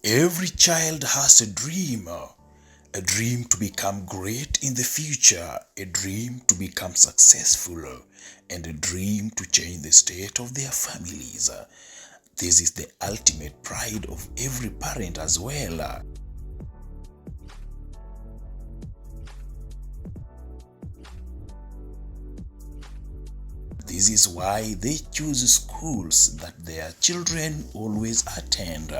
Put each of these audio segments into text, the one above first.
Every child has a dream to become great in the future, a dream to become successful, and a dream to change the state of their families. This is the ultimate pride of every parent as well. This is why they choose schools that their children always attend.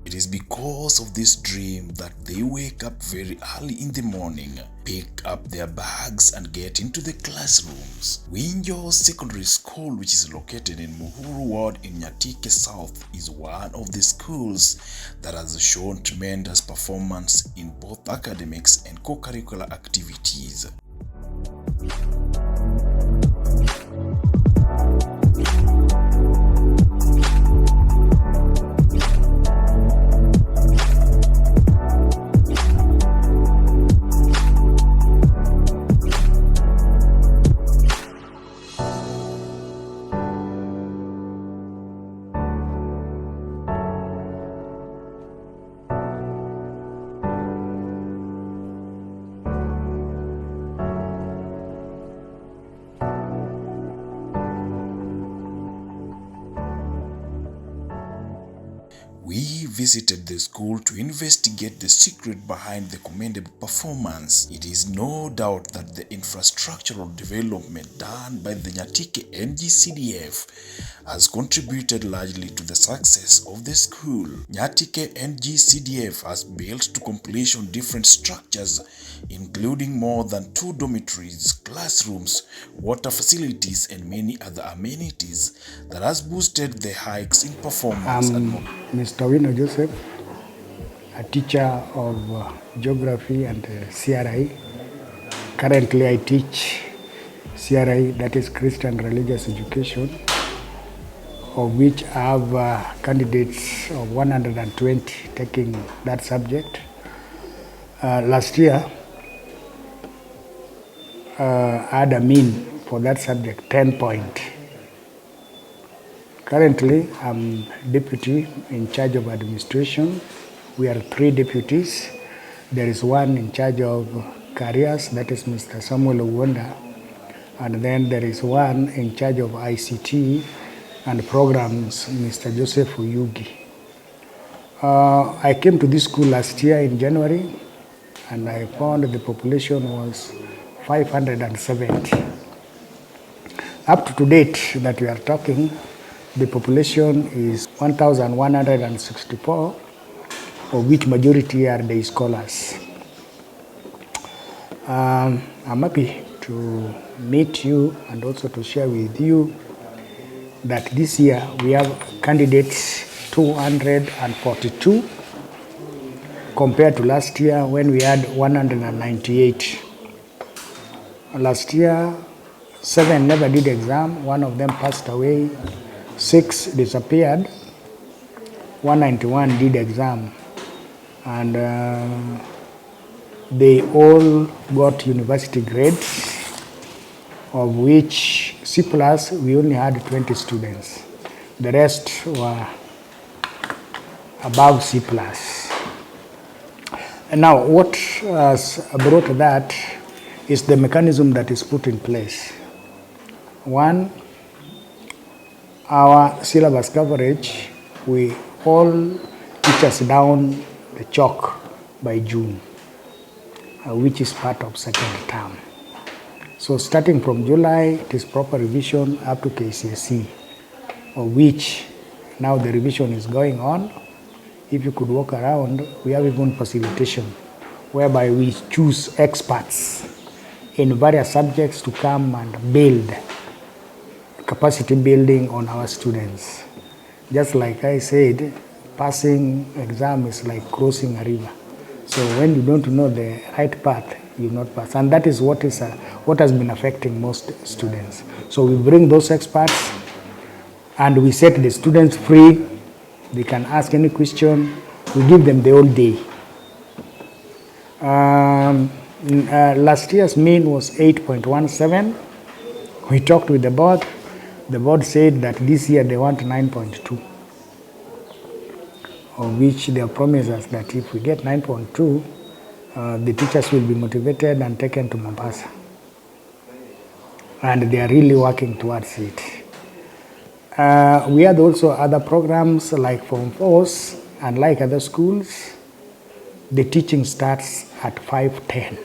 It is because of this dream that they wake up very early in the morning, pick up their bags and get into the classrooms. Winjo Secondary School, which is located in Muhuru Ward in NYATIKE South, is one of the schools that has shown tremendous performance in both academics and co-curricular activities. We visited the school to investigate the secret behind the commendable performance. It is no doubt that the infrastructural development done by the NYATIKE NGCDF has contributed largely to the success of the school. NYATIKE NGCDF has built to completion different structures, including more than 2 dormitories, classrooms, water facilities, and many other amenities that has boosted the hikes in performance. Mr. Winjo Joseph, a teacher of geography and CRI. Currently I teach CRI, that is Christian Religious Education, of which I have candidates of 120 taking that subject. Last year, I had a mean for that subject, 10 points. Currently, I'm deputy in charge of administration. We are 3 deputies. There is one in charge of careers, that is Mr. Samuel Uwonda. And then there is one in charge of ICT and programs, Mr. Joseph Uyugi. I came to this school last year in January, and I found the population was 570. Up to date that we are talking, the population is 1,164, of which majority are day scholars. I'm happy to meet you and also to share with you that this year we have candidates 242 compared to last year when we had 198. Last year, 7 never did exam, 1 of them passed away, 6 disappeared, 191 did exam, and they all got university grades, of which C+, we only had 20 students. The rest were above C+. And now what has brought that is the mechanism that is put in place. One, our syllabus coverage, we all teach us down the chalk by June, which is part of second term. So starting from July, it is proper revision up to KCSE. of which now the revision is going on. If you could walk around, we have even facilitation whereby we choose experts in various subjects to come and build capacity building on our students. Just like I said, passing exam is like crossing a river. So when you don't know the right path, you not pass. And that is what has been affecting most students. So we bring those experts and we set the students free. They can ask any question. We give them the whole day. Last year's mean was 8.17. We talked with the board. The board said that this year they want 9.2, of which they have promised us that if we get 9.2, the teachers will be motivated and taken to Mombasa. And they are really working towards it. We had also other programs like Form 4s, and like other schools, the teaching starts at 5:10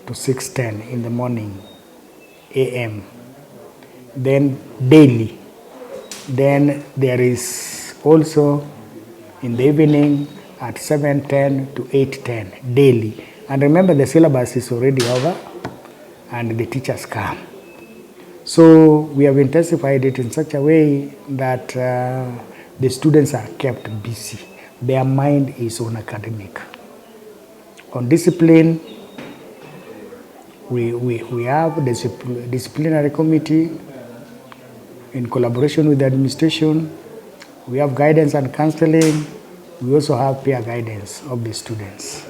to 6:10 in the morning, a.m. Then daily. Then there is also in the evening at 7:10 to 8:10 daily. And remember, the syllabus is already over and the teachers come. So we have intensified it in such a way that the students are kept busy. Their mind is on academic. On discipline, we have a disciplinary committee in collaboration with the administration. We have guidance and counseling. We also have peer guidance of the students,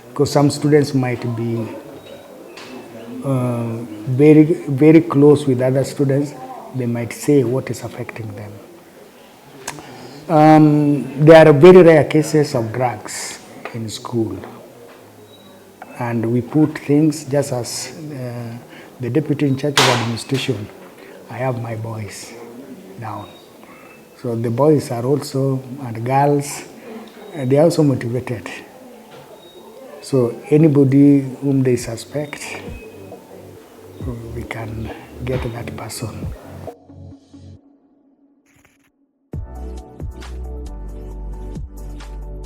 because some students might be very, very close with other students. They might say what is affecting them. There are very rare cases of drugs in school, and we put things just as the deputy in charge of administration. I have my boys down. So the boys are also, and girls, they are also motivated. So anybody whom they suspect, we can get that person.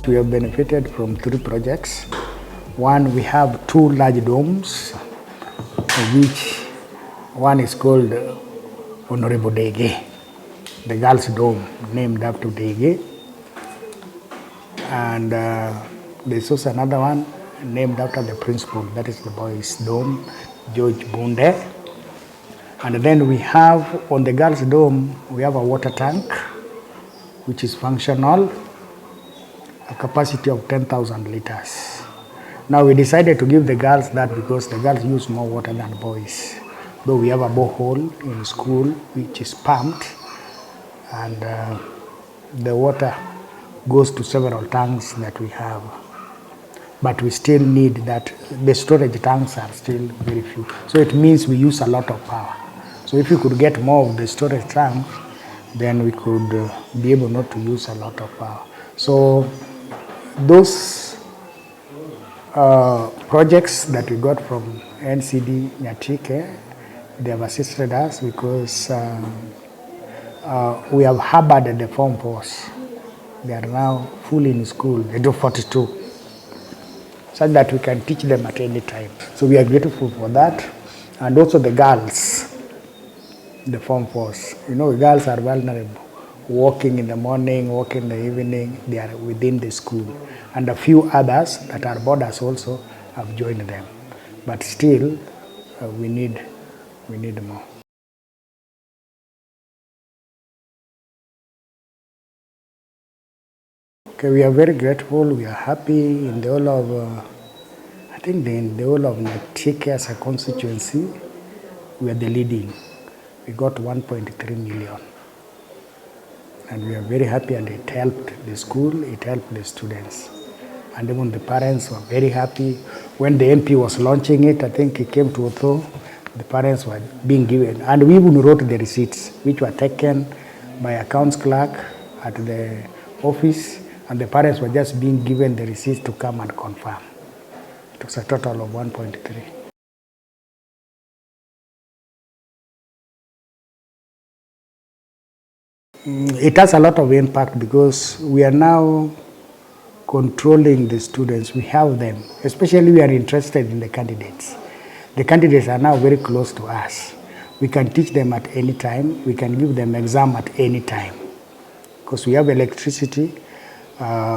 We have benefited from 3 projects. One, we have 2 large domes, of which one is called Honorable Odege, the girls' dome, named after Odege. And there's also another one named after the principal, that is the boys' dome, George Bunde. And then we have, on the girls' dome, we have a water tank, which is functional, a capacity of 10,000 liters. Now we decided to give the girls that because the girls use more water than boys. Though we have a borehole in school, which is pumped, and the water goes to several tanks that we have. But we still need that. The storage tanks are still very few. So it means we use a lot of power. So if we could get more of the storage tanks, then we could be able not to use a lot of power. So those projects that we got from NCD NYATIKE, they have assisted us because we have harbored the Form 4s. They are now fully in school. They do 42, such that we can teach them at any time. So we are grateful for that. And also the girls, the Form 4s. You know, girls are vulnerable. Walking in the morning, walking in the evening, they are within the school. And a few others that are boarders also have joined them. But still, we need more. Okay, we are very grateful. We are happy in the whole of, I think in the whole of NYATIKE as a constituency, we are the leading. We got 1.3 million. And we are very happy, and it helped the school, it helped the students. And even the parents were very happy. When the MP was launching it, I think he came to Otho, the parents were being given. And we even wrote the receipts, which were taken by accounts clerk at the office, and the parents were just being given the receipts to come and confirm. It was a total of 1.3. It has a lot of impact because we are now controlling the students. We have them, especially we are interested in the candidates. The candidates are now very close to us. We can teach them at any time. We can give them exam at any time because we have electricity,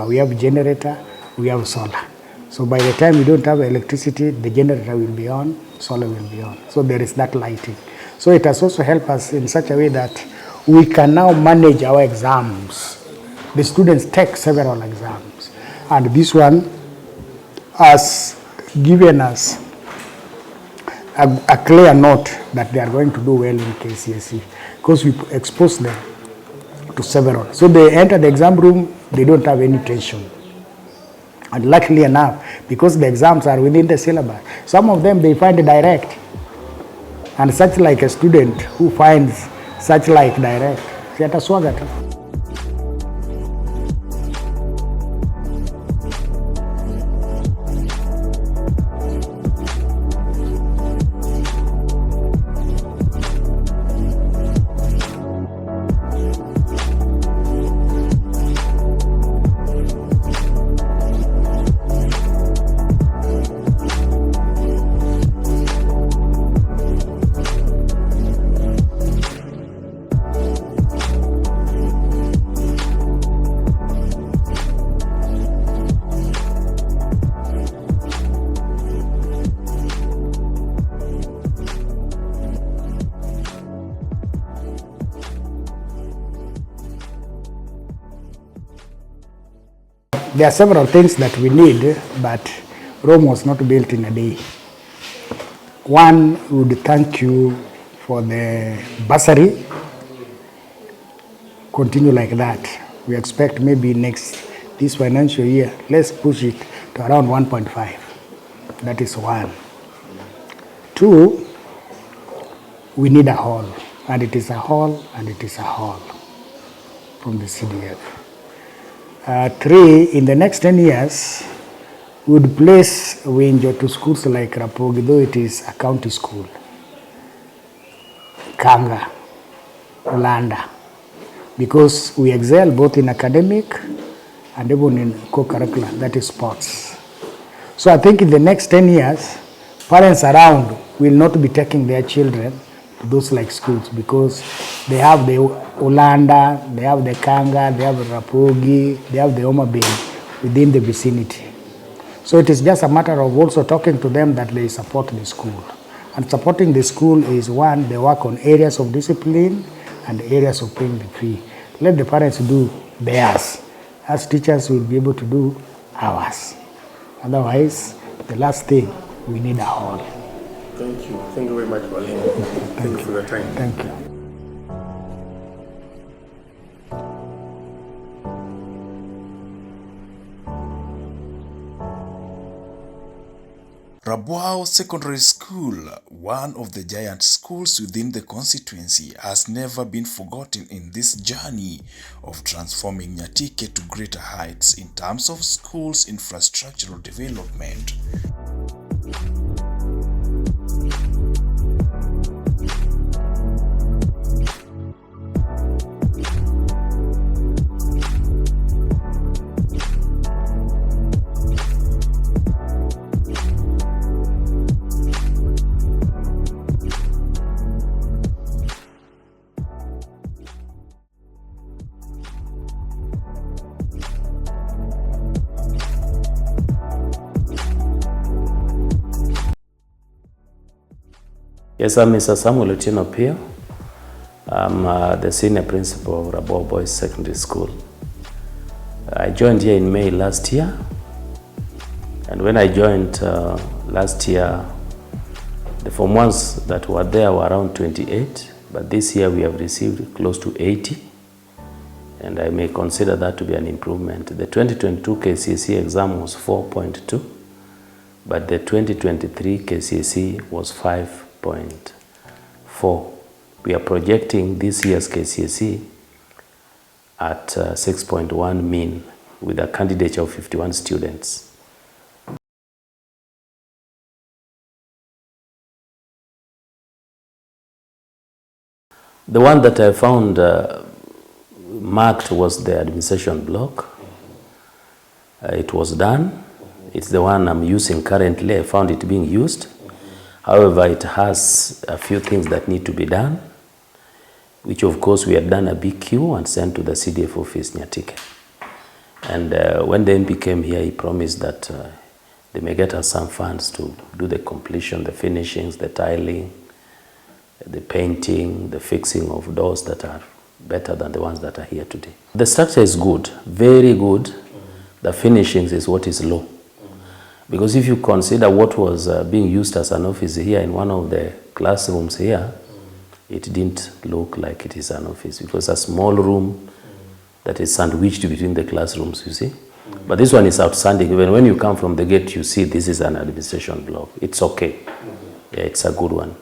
we have generator, we have solar. So by the time we don't have electricity, the generator will be on, solar will be on. So there is that lighting. So it has also helped us in such a way that we can now manage our exams. The students take several exams. And this one has given us a clear note that they are going to do well in KCSE because we expose them to several. So they enter the exam room, they don't have any tension. And luckily enough, because the exams are within the syllabus, some of them they find direct. And such like a student who finds such like direct, there are several things that we need, but Rome was not built in a day. One, would thank you for the bursary. Continue like that. We expect maybe this financial year, let's push it to around 1.5. That is one. Two, we need a hall, and it is a hall, and it is a hall from the CDF. Three, in the next 10 years, we would place Winjo to schools like Rabwao, though it is a county school, Kanga, Olanda, because we excel both in academic and even in co-curricular, that is sports. So I think in the next 10 years, parents around will not be taking their children to those like schools because they have the Olanda, they have the Kanga, they have the Rabwao, they have the Homa Bay within the vicinity. So it is just a matter of also talking to them that they support the school. And supporting the school is one, they work on areas of discipline and areas of paying the fee. Let the parents do theirs. As teachers, we'll be able to do ours. Otherwise, the last thing, we need a hall. Thank you. Thank you very much, Walimu. Thank you for your time. Thank you. Rabwao Secondary School, one of the giant schools within the constituency, has never been forgotten in this journey of transforming Nyatike to greater heights in terms of schools' infrastructural development. Yes, I'm Mr. Samuel Otieno Pio. I'm the senior principal of Rabwao Boys Secondary School. I joined here in May last year, and when I joined last year, the Form 1s that were there were around 28, but this year we have received close to 80, and I may consider that to be an improvement. The 2022 KCSE exam was 4.2, but the 2023 KCSE was 5.4. We are projecting this year's KCSE at 6.1 mean with a candidature of 51 students. The one that I found marked was the administration block. It was done. It's the one I'm using currently. I found it being used. However, it has a few things that need to be done, which of course we had done a big queue and sent to the CDF office NYATIKE. And when the MP came here, he promised that they may get us some funds to do the completion, the finishings, the tiling, the painting, the fixing of doors that are better than the ones that are here today. The structure is good, very good. The finishings is what is low. Because if you consider what was being used as an office here in one of the classrooms here, it didn't look like it is an office. It was a small room that is sandwiched between the classrooms, you see. But this one is outstanding. Even when you come from the gate, you see this is an administration block. It's okay. Yeah, it's a good one.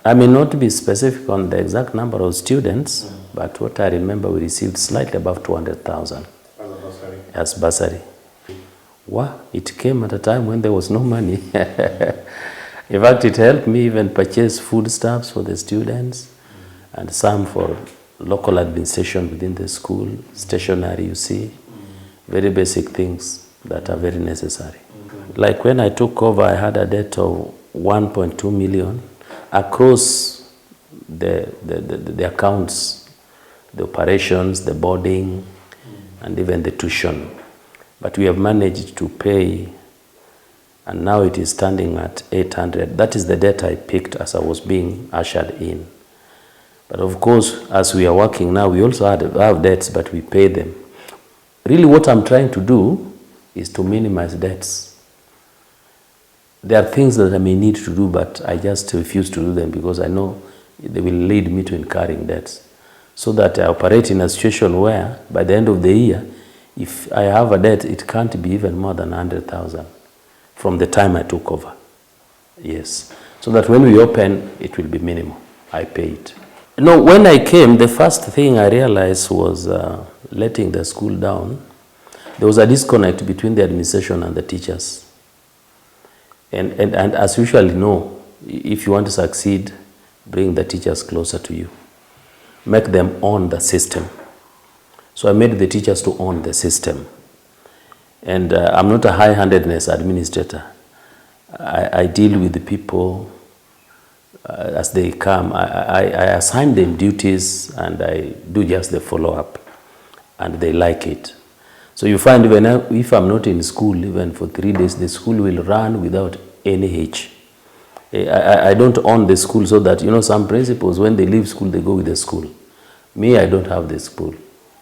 I may not be specific on the exact number of students, but what I remember, we received slightly above 200,000 as bursary. Wow, it came at a time when there was no money. In fact, it helped me even purchase foodstuffs for the students and some for local administration within the school, stationery, you see, very basic things that are very necessary. Like when I took over, I had a debt of 1.2 million across the accounts, the operations, the boarding, and even the tuition. But we have managed to pay, and now it is standing at 800. That is the debt I picked as I was being ushered in. But of course, as we are working now, we also have debts, but we pay them. Really what I'm trying to do is to minimize debts. There are things that I may need to do, but I just refuse to do them because I know they will lead me to incurring debts. So that I operate in a situation where, by the end of the year, if I have a debt, it can't be even more than 100,000 from the time I took over. Yes. So that when we open, it will be minimal. I pay it. No, when I came, the first thing I realized was letting the school down. There was a disconnect between the administration and the teachers. And as you usually know, if you want to succeed, bring the teachers closer to you. Make them own the system. So I made the teachers to own the system. And I'm not a high-handedness administrator. I deal with the people as they come. I assign them duties and I do just the follow-up. And they like it. So you find even if I'm not in school, even for 3 days, the school will run without any hitch. I don't own the school so that, you know, some principals, when they leave school, they go with the school. Me, I don't have the school.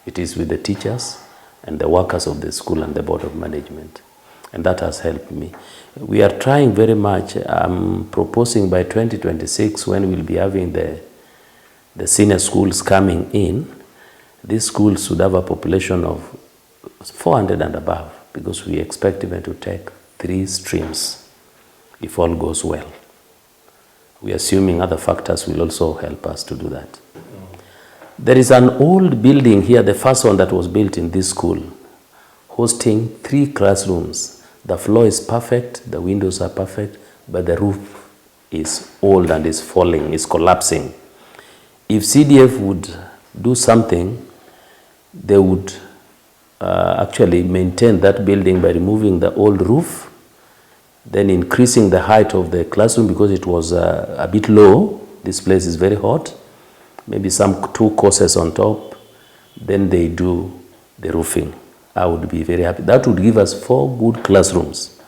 It is with the teachers and the workers of the school and the board of management. And that has helped me. We are trying very much. I'm proposing by 2026, when we'll be having the senior schools coming in, these schools should have a population of 400 and above, because we expect even to take 3 streams if all goes well. We are assuming other factors will also help us to do that. There is an old building here, the first one that was built in this school, hosting 3 classrooms. The floor is perfect, the windows are perfect, but the roof is old and is falling, is collapsing. If CDF would do something, they would actually maintain that building by removing the old roof, then increasing the height of the classroom because it was a bit low. This place is very hot. Maybe some 2 courses on top, then they do the roofing. I would be very happy. That would give us 4 good classrooms,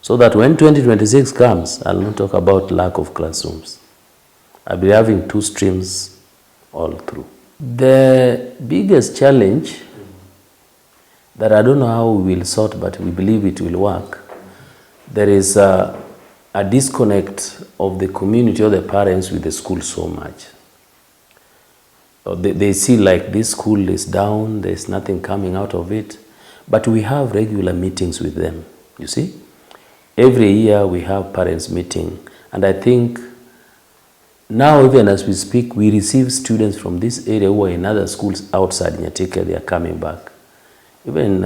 so that when 2026 comes, I'll not talk about lack of classrooms. I'll be having 2 streams all through. The biggest challenge that I don't know how we will sort, but we believe it will work, there is a disconnect of the community or the parents with the school so much. They see like this school is down, there's nothing coming out of it. But we have regular meetings with them, you see. Every year we have parents meeting. And I think now, even as we speak, we receive students from this area who are in other schools outside NYATIKE. They are coming back. Even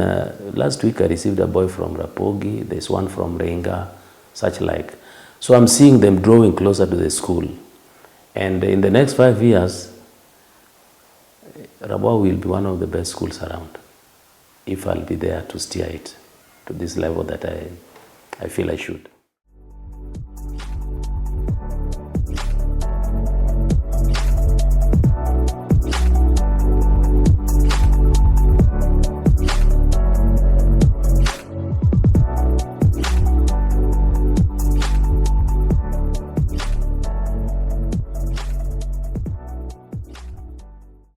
last week I received a boy from Rapogi, there's one from Renga, such like. So I'm seeing them drawing closer to the school. And in the next 5 years, Rabwao will be one of the best schools around if I'll be there to steer it to this level that I feel I should.